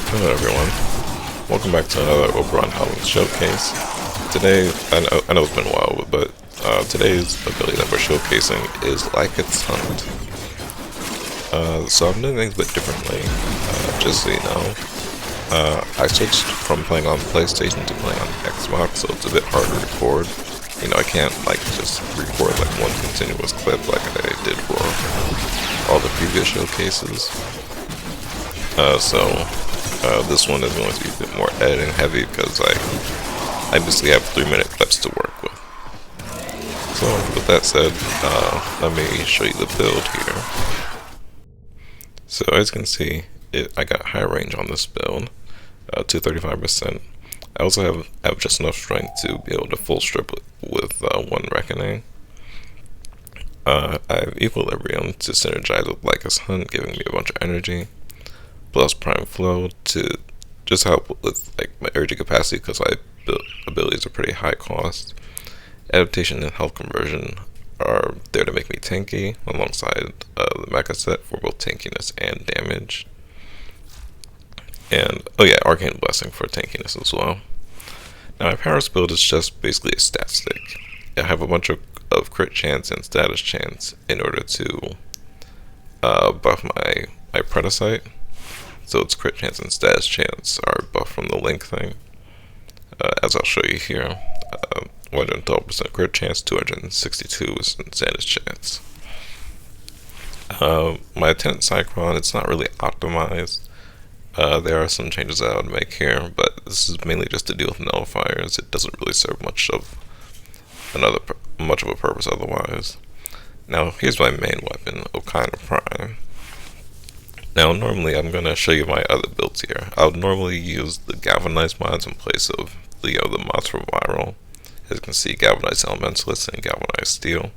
Hello everyone, welcome back to another Oberon Helminth showcase. Today, I know it's been a while, but today's ability that we're showcasing is Lycath's Hunt. So I'm doing things a bit differently, just so you know. I switched from playing on PlayStation to playing on Xbox, so it's a bit harder to record. You know, I can't just record one continuous clip like I did for all the previous showcases. This one is going to be a bit more editing heavy because I basically have 3-minute clips to work with. So with that said, let me show you the build here. So as you can see, I got high range on this build, 235%. I also have just enough strength to be able to full strip with 1 Reckoning. I have Equilibrium to synergize with Lycath's Hunt, giving me a bunch of energy, plus Prime Flow to just help with my energy capacity because my abilities are pretty high cost. Adaptation and Health Conversion are there to make me tanky, alongside the Mecha set for both tankiness and damage. And, oh yeah, Arcane Blessing for tankiness as well. Now my Paris build is just basically a stat stick. I have a bunch of crit chance and status chance in order to buff my Predacite. So its crit chance and status chance are buffed from the link thing, as I'll show you here. 112% crit chance, 262 is status chance. My Tenant Cyclone, it's not really optimized. There are some changes that I would make here, but this is mainly just to deal with nullifiers. It doesn't really serve much of a purpose otherwise. Now here's my main weapon, Okina Prime. Now normally I'm going to show you my other builds here. I would normally use the Galvanized mods in place of the mods for Viral. As you can see, Galvanized Elementalist and Galvanized Steel.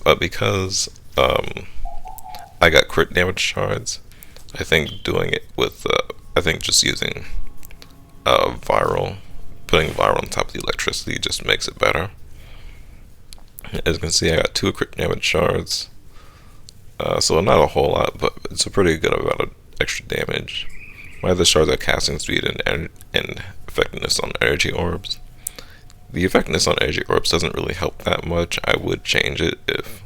But because I got crit damage shards, I think doing it with, just using Viral, putting Viral on top of the electricity just makes it better. As you can see, I got 2 crit damage shards. So not a whole lot, but it's a pretty good amount of extra damage. My other shards are casting speed and effectiveness on energy orbs. The effectiveness on energy orbs doesn't really help that much. I would change it if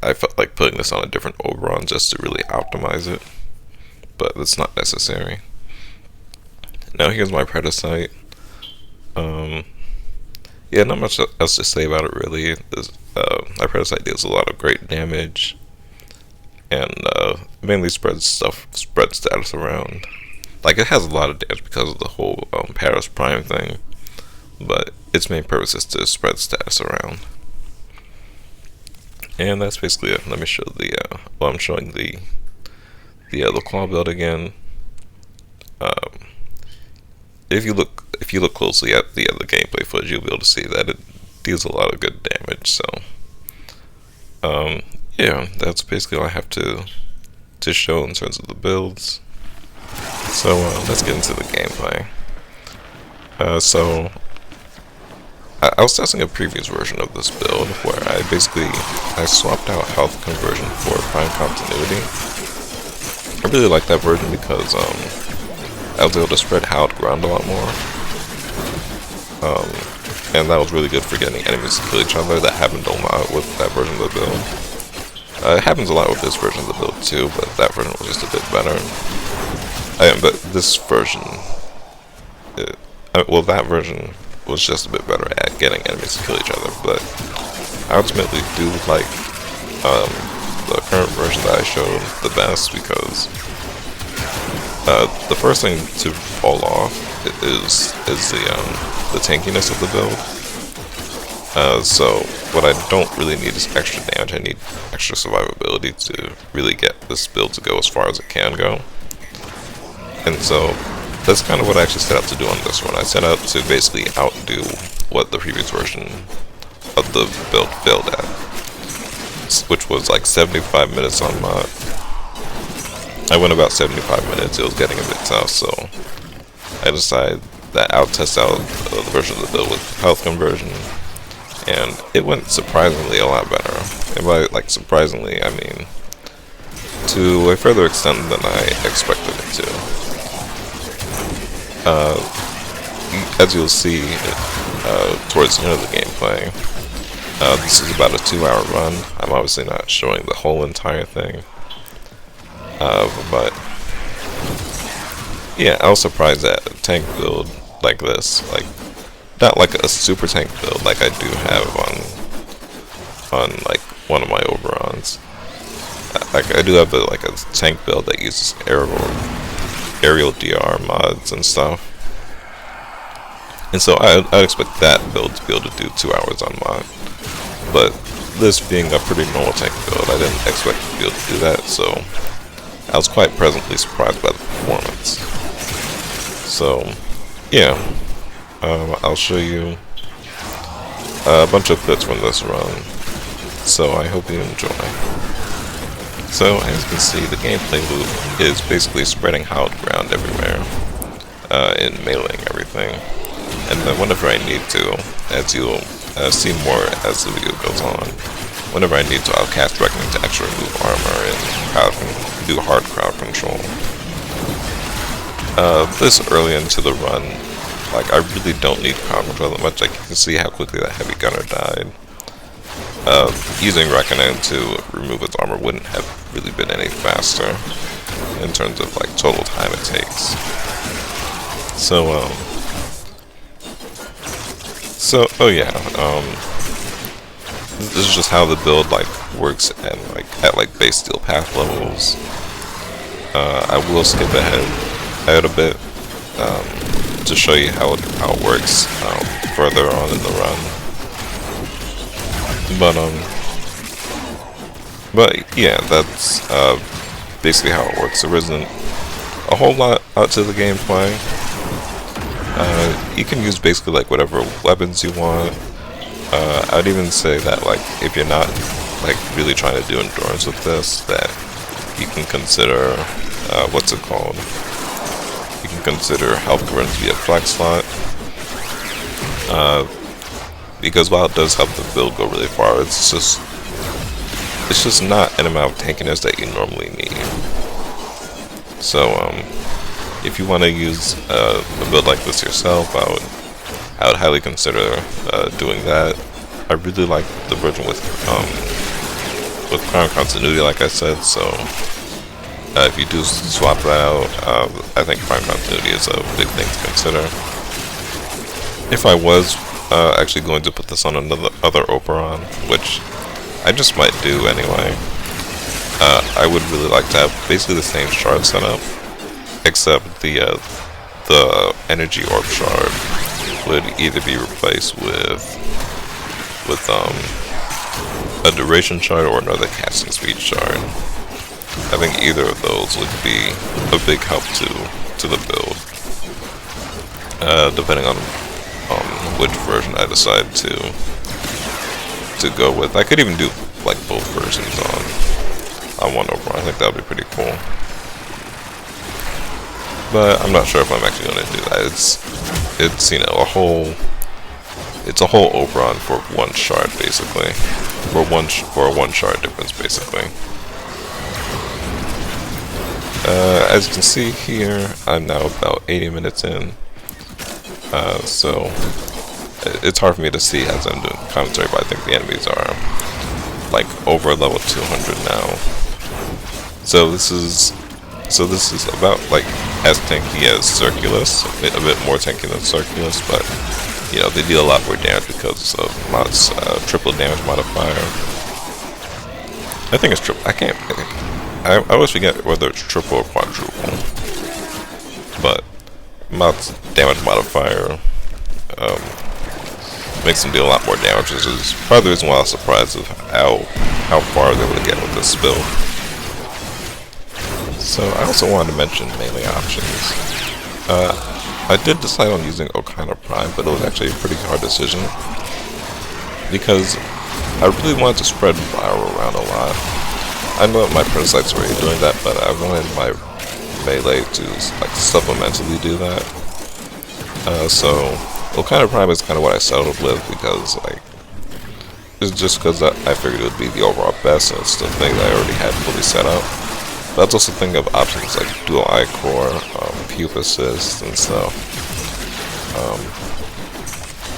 I felt like putting this on a different Oberon just to really optimize it, but that's not necessary. Now here's my Predacite. Yeah, not much else to say about it really. My Predacite deals a lot of great damage, and mainly spreads status around. It has a lot of damage because of the whole Paris Prime thing, but its main purpose is to spread status around. And that's basically it. Let me show I'm showing the claw build again. If you look closely at the gameplay footage, you'll be able to see that it deals a lot of good damage. So, yeah, that's basically all I have to show in terms of the builds. So let's get into the gameplay. I was testing a previous version of this build where I swapped out health conversion for prime continuity. I really like that version because I was able to spread hallowed ground a lot more. And that was really good for getting enemies to kill each other. That happened a lot with that version of the build. It happens a lot with this version of the build too, but that version was just a bit better. But this version, that version was just a bit better at getting enemies to kill each other. But I ultimately do like the current version that I showed the best because the first thing to fall off is the tankiness of the build. So what I don't really need is extra damage. I need extra survivability to really get this build to go as far as it can go. And so that's kind of what I actually set out to do on this one. I set out to basically outdo what the previous version of the build failed at, which was 75 minutes on mod. I went about 75 minutes. It was getting a bit tough, so I decided that I'll test out the version of the build with health conversion, and it went surprisingly a lot better. And by surprisingly, I mean to a further extent than I expected it to. As you'll see towards the end of the gameplay, this is about a 2-hour run. I'm obviously not showing the whole entire thing, but yeah, I was surprised at a tank build like this, like not like a super tank build like I do have on like one of my Oberons. Like I do have like a tank build that uses aerial DR mods and stuff, and so I'd expect that build to be able to do 2 hours on mod. But this being a pretty normal tank build, I didn't expect to be able to do that, so I was quite pleasantly surprised by the performance. So yeah, I'll show you a bunch of clips from this run, so I hope you enjoy. So as you can see, the gameplay loop is basically spreading hallowed ground everywhere, and meleeing everything. And then whenever I need to, as you'll see more as the video goes on, whenever I need to, I'll cast Reckoning to actually remove armor and do hard crowd control. This early into the run, like I really don't need crowd control that much. Like you can see how quickly that heavy gunner died. Using Reckoning to remove its armor wouldn't have really been any faster in terms of like total time it takes. Oh yeah, this is just how the build like works at like base steel path levels. I will skip ahead a bit to show you how it works further on in the run. But yeah, that's basically how it works. There isn't a whole lot out to the gameplay. You can use basically like whatever weapons you want. I'd even say that like if you're not like really trying to do endurance with this, that you can consider what's it called? You can consider health current to be a flex slot. Because while it does help the build go really far, it's just not an amount of tankiness that you normally need. So if you want to use a build like this yourself, I would highly consider doing that. I really like the version with Crown Continuity, like I said. So if you do swap that out, I think Crown Continuity is a big thing to consider. If I was actually going to put this on other Oberon, which I just might do anyway, I would really like to have basically the same shard setup, except the energy orb shard would either be replaced with a duration shard or another casting speed shard. I think either of those would be a big help to the build, depending on which version I decide to go with. I could even do like both versions on one Oberon. I think that would be pretty cool. But I'm not sure if I'm actually going to do that. It's you know it's a whole Oberon for one shard basically, for a one shard difference basically. As you can see here, I'm now about 80 minutes in. So it's hard for me to see as I'm doing commentary, but I think the enemies are like over level 200 now. So this is about like as tanky as Circulus, a bit more tanky than Circulus, but you know, they deal a lot more damage because of Mott's triple damage modifier. I think it's triple. I always forget whether it's triple or quadruple, but Mott's damage modifier makes them deal a lot more damage. This is probably the reason why I was surprised of how far they would get with this build. So I also wanted to mention melee options. I did decide on using Okina Prime, but it was actually a pretty hard decision because I really wanted to spread fire around a lot. I know that my prototypes were already doing that, but I wanted my melee to like supplementally do that. So Okina Prime is kind of what I settled with because like it's just because I figured it would be the overall best, and it's the thing that I already had fully set up. But I was also thinking of options like dual eye core, pupe assist, and stuff.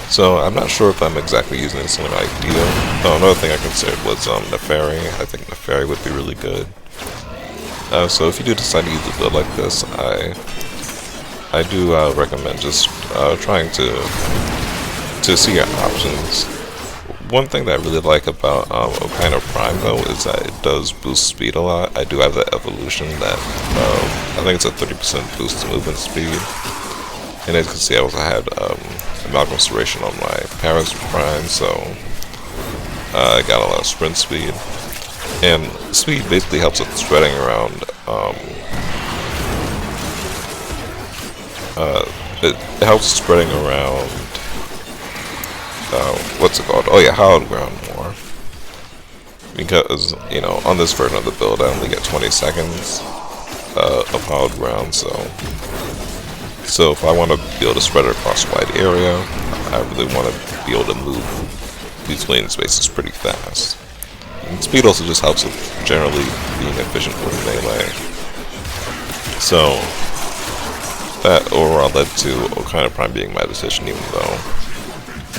So I'm not sure if I'm exactly using this in an ideal. Oh, another thing I considered was Neferi. I think Neferi would be really good. So if you do decide to use a build like this, I do recommend just trying to see your options. One thing that I really like about Oberon Prime though is that it does boost speed a lot. I do have that evolution that I think it's a 30% boost to movement speed. And as you can see, I also had Amalgam Restoration on my Paris Prime, so I got a lot of sprint speed. And speed basically helps with spreading around. It helps spreading around. What's it called? Oh yeah, hallowed ground more. Because, you know, on this version of the build, I only get 20 seconds of hallowed ground, so if I want to be able to spread it across a wide area, I really want to be able to move between spaces pretty fast. And speed also just helps with generally being efficient with melee. So that overall led to Oberon Prime being my decision, even though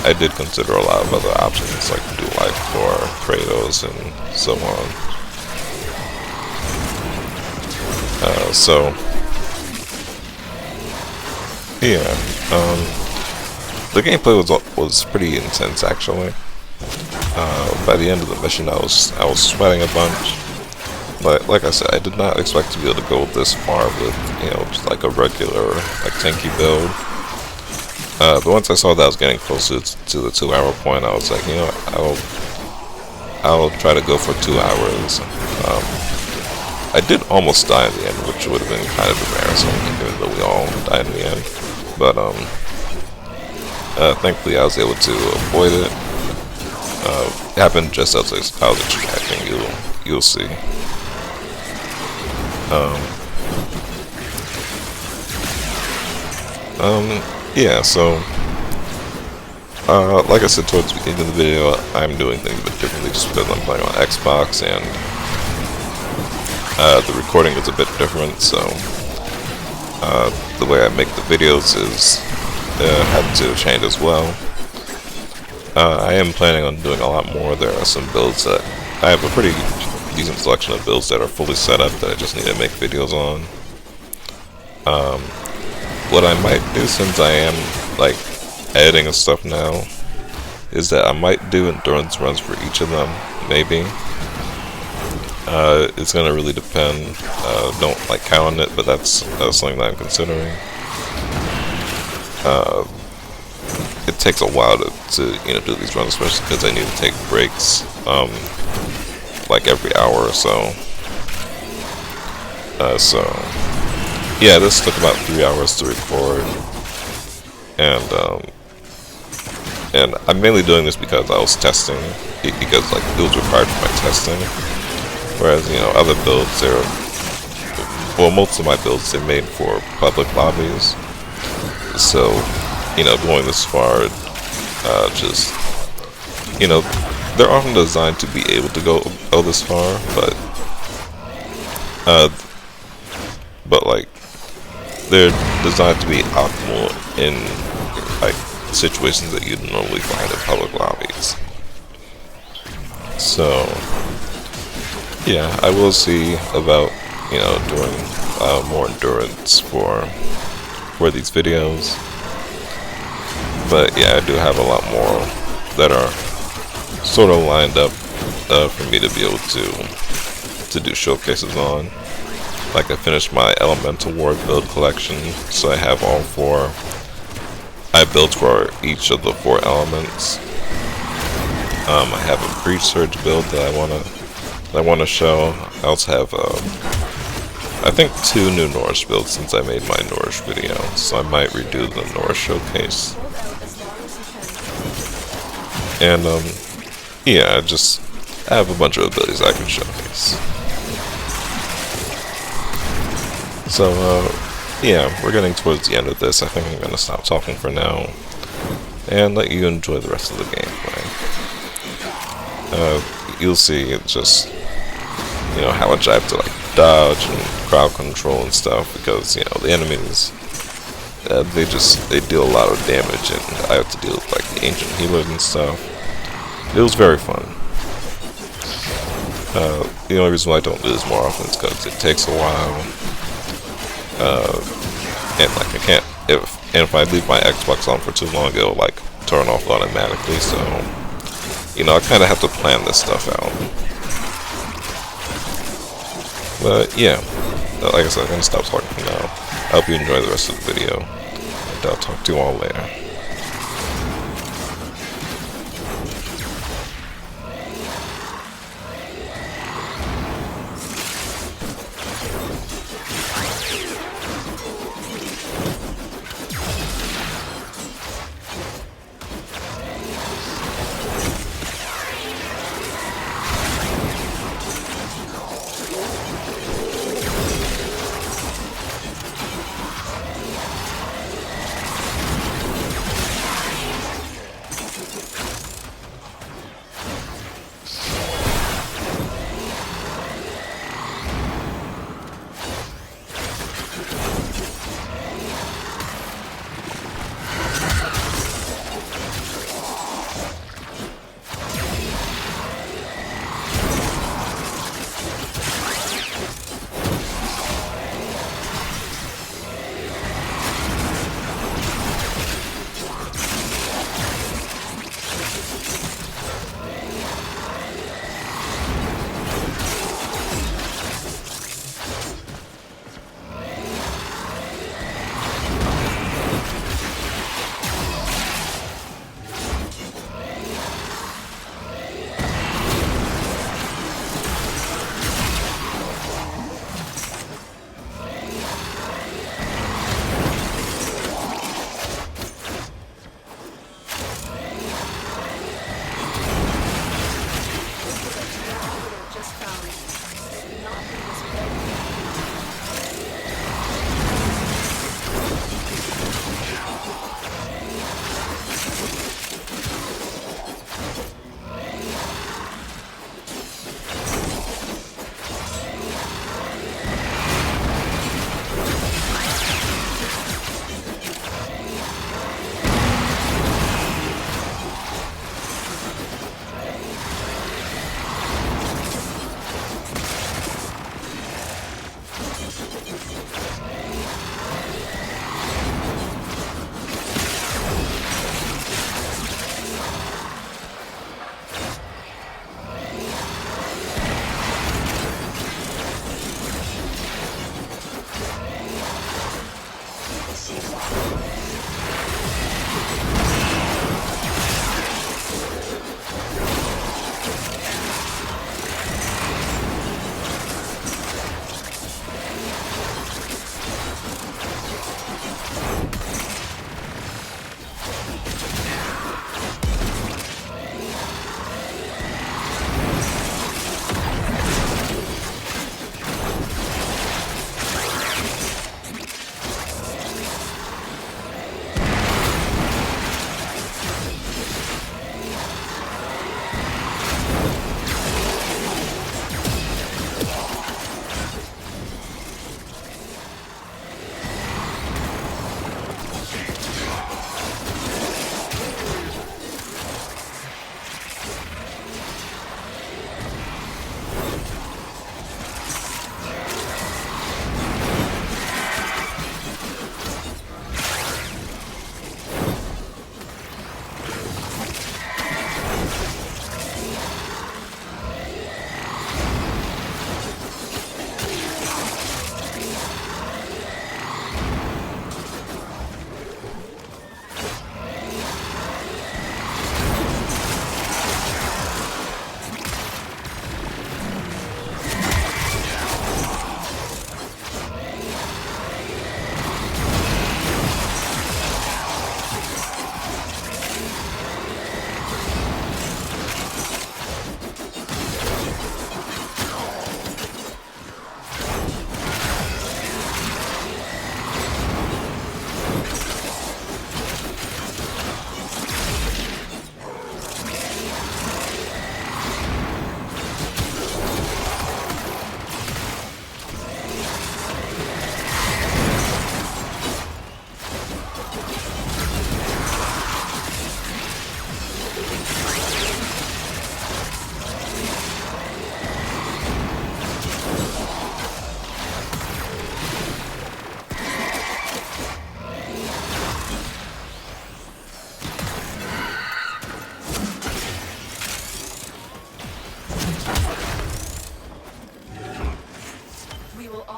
I did consider a lot of other options like Dual Life Core, Kratos, and so on. Yeah, the gameplay was pretty intense actually. By the end of the mission, I was sweating a bunch. But like I said, I did not expect to be able to go this far with, you know, just like a regular like tanky build. But once I saw that I was getting closer to the 2-hour point, I was like, you know what, I'll try to go for 2 hours. I did almost die in the end, which would have been kind of embarrassing, even though we all died in the end. But thankfully I was able to avoid it. It happened just as I was extracting. You'll see. Yeah, so like I said towards the end of the video, I'm doing things a bit differently just because I'm playing on Xbox and the recording is a bit different, so the way I make the videos is had to change as well. I am planning on doing a lot more. There are some builds that I have a pretty decent selection of builds that are fully set up that I just need to make videos on. What I might do, since I am like editing and stuff now, is that I might do endurance runs for each of them, maybe. It's gonna really depend. Don't like count on it, but that's something that I'm considering. It takes a while to you know, do these runs, especially because I need to take breaks like every hour or so. Yeah, this took about 3 hours to record, and I'm mainly doing this because I was testing, because like it was required for my testing. Whereas, you know, other builds, well, most of my builds are made for public lobbies. So, you know, going this far, just, you know, they're often designed to be able to go this far, but like, they're designed to be optimal in like situations that you'd normally find in public lobbies. So yeah, I will see about, you know, doing more endurance for these videos. But yeah, I do have a lot more that are sort of lined up for me to be able to do showcases on. Like, I finished my Elemental Ward build collection, so I have all 4. I built for each of the 4 elements. I have a Breach Surge build that I wanna show. I also have I think 2 new Norse builds since I made my Norse video, so I might redo the Norse showcase. And yeah, I have a bunch of abilities I can showcase. So, yeah, we're getting towards the end of this. I think I'm going to stop talking for now and let you enjoy the rest of the gameplay. You'll see, it's just, you know, how much I have to, like, dodge and crowd control and stuff, because the enemies, they deal a lot of damage, and I have to deal with like the ancient healers and stuff. It was very fun. The only reason why I don't do this more often is because it takes a while, and like I can't, if I leave my Xbox on for too long, it'll like turn off automatically. So I kind of have to plan this stuff out. But yeah, like I said, I'm gonna stop talking for now. I hope you enjoy the rest of the video, and I'll talk to you all later.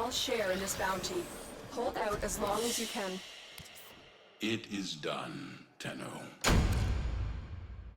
all share in this bounty. Hold out as long as you can. It is done, Tenno.